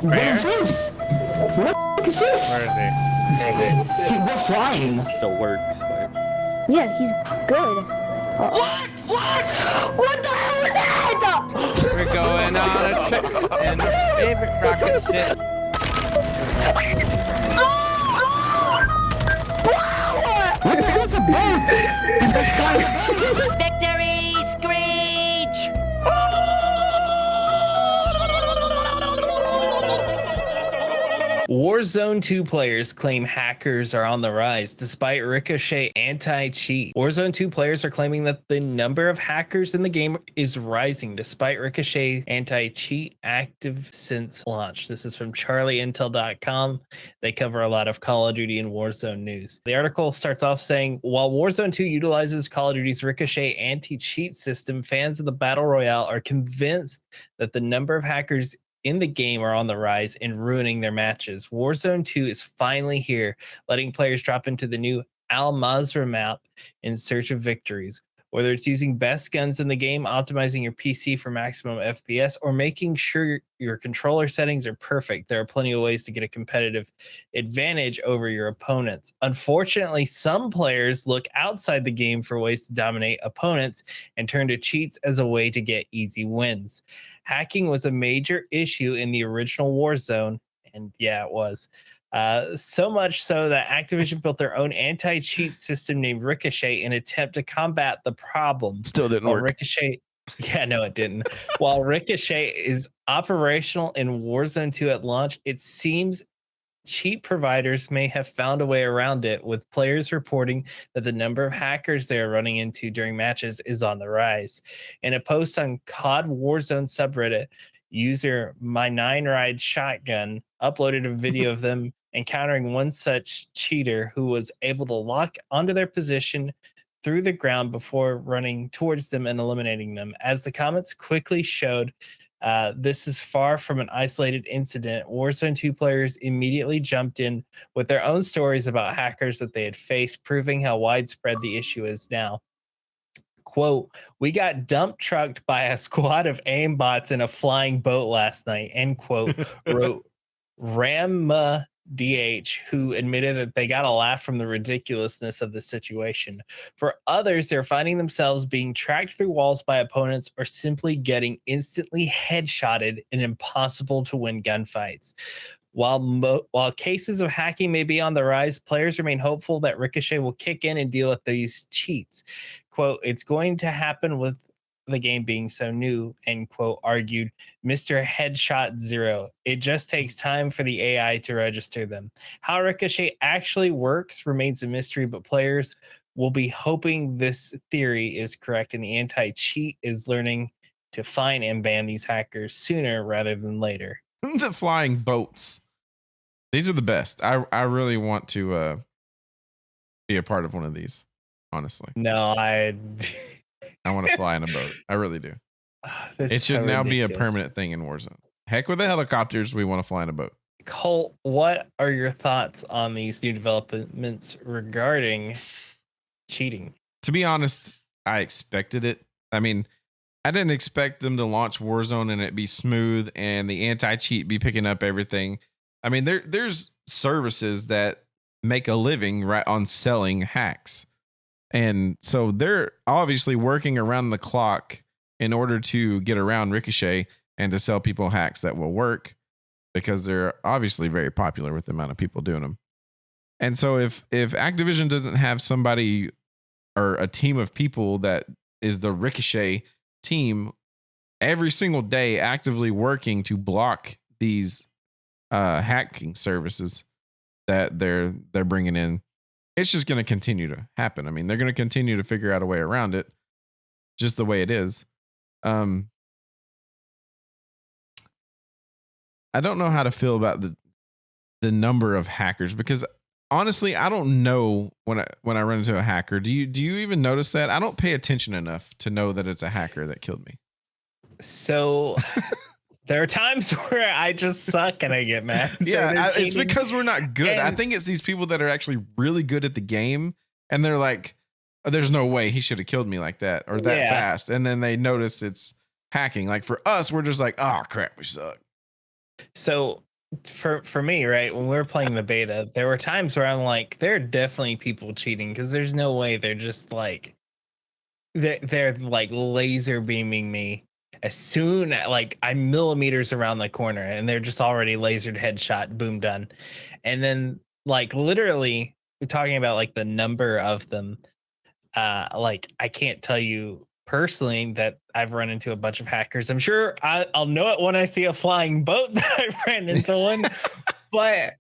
What is this? What the is this? Where is he? We're flying. Still works. But... Yeah, he's good. What? What the hell is that? We're going on a trip in our favorite rocket ship. What the hell's a boat? Victory screech! Warzone 2 players claim hackers are on the rise despite Ricochet anti-cheat. Warzone 2 players are claiming that the number of hackers in the game is rising despite Ricochet anti-cheat active since launch. This is from charlieintel.com. They cover a lot of Call of Duty and Warzone news. The article starts off saying, while Warzone 2 utilizes Call of Duty's Ricochet anti-cheat system, fans of the Battle Royale are convinced that the number of hackers in the game are on the rise and ruining their matches. Warzone 2 is finally here, letting players drop into the new Al Mazrah map in search of victories. Whether it's using best guns in the game, optimizing your PC for maximum FPS, or making sure your controller settings are perfect, there are plenty of ways to get a competitive advantage over your opponents. Unfortunately, some players look outside the game for ways to dominate opponents and turn to cheats as a way to get easy wins. Hacking was a major issue in the original Warzone, and yeah, it was. So much so that Activision built their own anti-cheat system named Ricochet in an attempt to combat the problem. Still didn't work. Ricochet, yeah, no, it didn't. While Ricochet is operational in Warzone 2 at launch, it seems cheat providers may have found a way around it, with players reporting that the number of hackers they are running into during matches is on the rise. In a post on COD Warzone subreddit, user My Nine Ride Shotgun uploaded a video of them encountering one such cheater who was able to lock onto their position through the ground before running towards them and eliminating them. As the comments quickly showed, this is far from an isolated incident. Warzone 2 players immediately jumped in with their own stories about hackers that they had faced, proving how widespread the issue is now. Quote, we got dump trucked by a squad of AIMBOTS in a flying boat last night, end quote, wrote Ramma DH, who admitted that they got a laugh from the ridiculousness of the situation. For others, they're finding themselves being tracked through walls by opponents or simply getting instantly headshotted in impossible to win gunfights. While cases of hacking may be on the rise, players remain hopeful that Ricochet will kick in and deal with these cheats. Quote, it's going to happen with the game being so new, end quote, argued Mr. Headshot Zero. It just takes time for the AI to register them. How Ricochet actually works remains a mystery, but players will be hoping this theory is correct and the anti-cheat is learning to find and ban these hackers sooner rather than later. The flying boats. These are the best. I really want to be a part of one of these, honestly. No, I want to fly in a boat. I really do. It should now be a permanent thing in Warzone. Heck with the helicopters, we want to fly in a boat. Colt, what are your thoughts on these new developments regarding cheating? To be honest, I expected it. I mean, I didn't expect them to launch Warzone and it be smooth and the anti-cheat be picking up everything. I mean, there's services that make a living right on selling hacks. And so they're obviously working around the clock in order to get around Ricochet and to sell people hacks that will work, because they're obviously very popular with the amount of people doing them. And so if Activision doesn't have somebody or a team of people that is the Ricochet team every single day actively working to block these hacking services that they're bringing in, it's just going to continue to happen. I mean, they're going to continue to figure out a way around it, just the way it is. I don't know how to feel about the number of hackers, because honestly, I don't know when I run into a hacker. Do you even notice that? I don't pay attention enough to know that it's a hacker that killed me. So there are times where I just suck and I get mad. Yeah, it's because we're not good. I think it's these people that are actually really good at the game, and they're like, oh, there's no way he should have killed me like that or that fast. And then they notice it's hacking. Like for us, we're just like, oh crap, we suck. So for me, right, when we were playing the beta, there were times where I'm like, there are definitely people cheating because there's no way they're just like they're like laser beaming me as soon like I'm millimeters around the corner and they're just already lasered headshot, boom, done. And then like literally we're talking about like the number of them. Like I can't tell you personally that I've run into a bunch of hackers. I'm sure I'll know it when I see a flying boat that I ran into one. But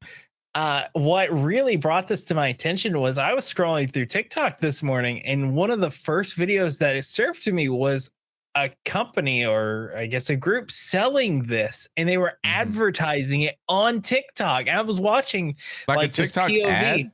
what really brought this to my attention was I was scrolling through TikTok this morning, and one of the first videos that it served to me was a company, or I guess a group, selling this, and they were advertising it on TikTok. And I was watching like a TikTok this POV. ad.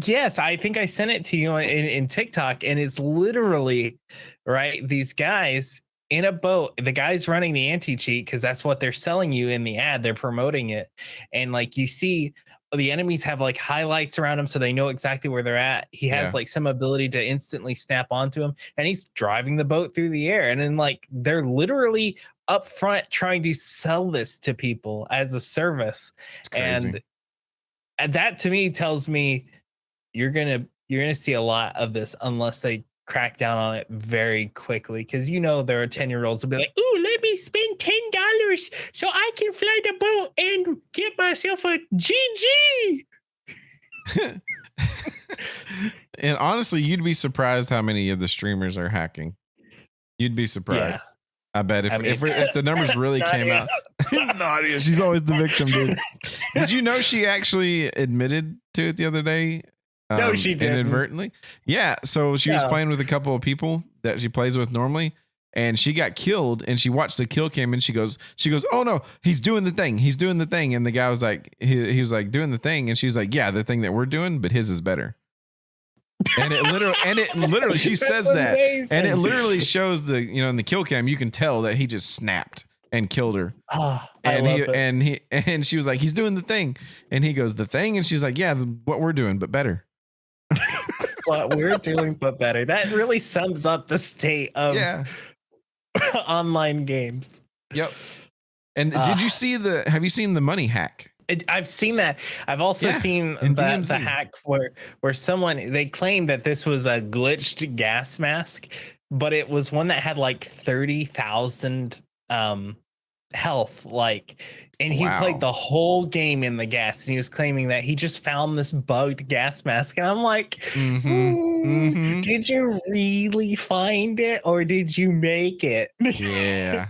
Yes, I think I sent it to you in TikTok, and it's literally right. These guys in a boat, the guy's running the anti-cheat because that's what they're selling you in the ad. They're promoting it. And like you see, the enemies have like highlights around him so they know exactly where they're at. He has like some ability to instantly snap onto him, and he's driving the boat through the air. And then like they're literally up front trying to sell this to people as a service. And that to me tells me you're gonna see a lot of this unless they crack down on it very quickly, because you know there are 10-year-olds will be like, "Ooh, let me spend $10 so I can fly the boat and get myself a GG." And honestly, you'd be surprised how many of the streamers are hacking. You'd be surprised. Yeah. I bet if the numbers really came out. Nadia, she's always the victim, dude. Did you know she actually admitted to it the other day? No, she didn't. Inadvertently. Yeah. So she was playing with a couple of people that she plays with normally, and she got killed, and she watched the kill cam, and she goes, "Oh no, he's doing the thing. He's doing the thing." And the guy was like, he was like doing the thing. And she's like, "Yeah, the thing that we're doing, but his is better." And it literally, she says that, and it literally shows in the kill cam, you can tell that he just snapped and killed her. Oh, and she was like, "He's doing the thing." And he goes, "The thing?" And she's like, "Yeah, what we're doing, but better." What we're doing, but better. That really sums up the state of online games. Yep. And have you seen the money hack? I've seen that. I've also seen the hack where someone, they claimed that this was a glitched gas mask, but it was one that had like 30,000 health, and he played the whole game in the gas, and he was claiming that he just found this bugged gas mask. And I'm like, did you really find it, or did you make it? Yeah.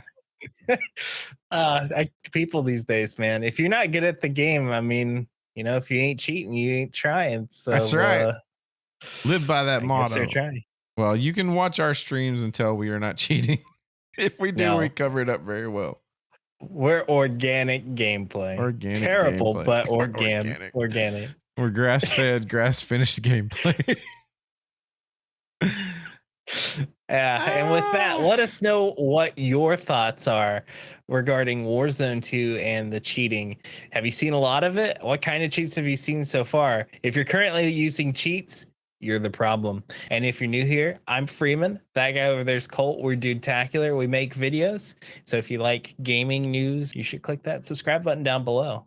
People these days, man, if you're not good at the game, I mean, if you ain't cheating, you ain't trying. So that's right. Live by that motto. Trying. Well, you can watch our streams and tell we are not cheating. If we do, we cover it up very well. We're organic gameplay. Terrible, gameplay. But organic. We're grass-fed, grass-finished gameplay. And with that, let us know what your thoughts are regarding Warzone 2 and the cheating. Have you seen a lot of it? What kind of cheats have you seen so far? If you're currently using cheats, you're the problem. And if you're new here, I'm Freeman. That guy over there's Colt. We're Dude-tacular. We make videos. So if you like gaming news, you should click that subscribe button down below.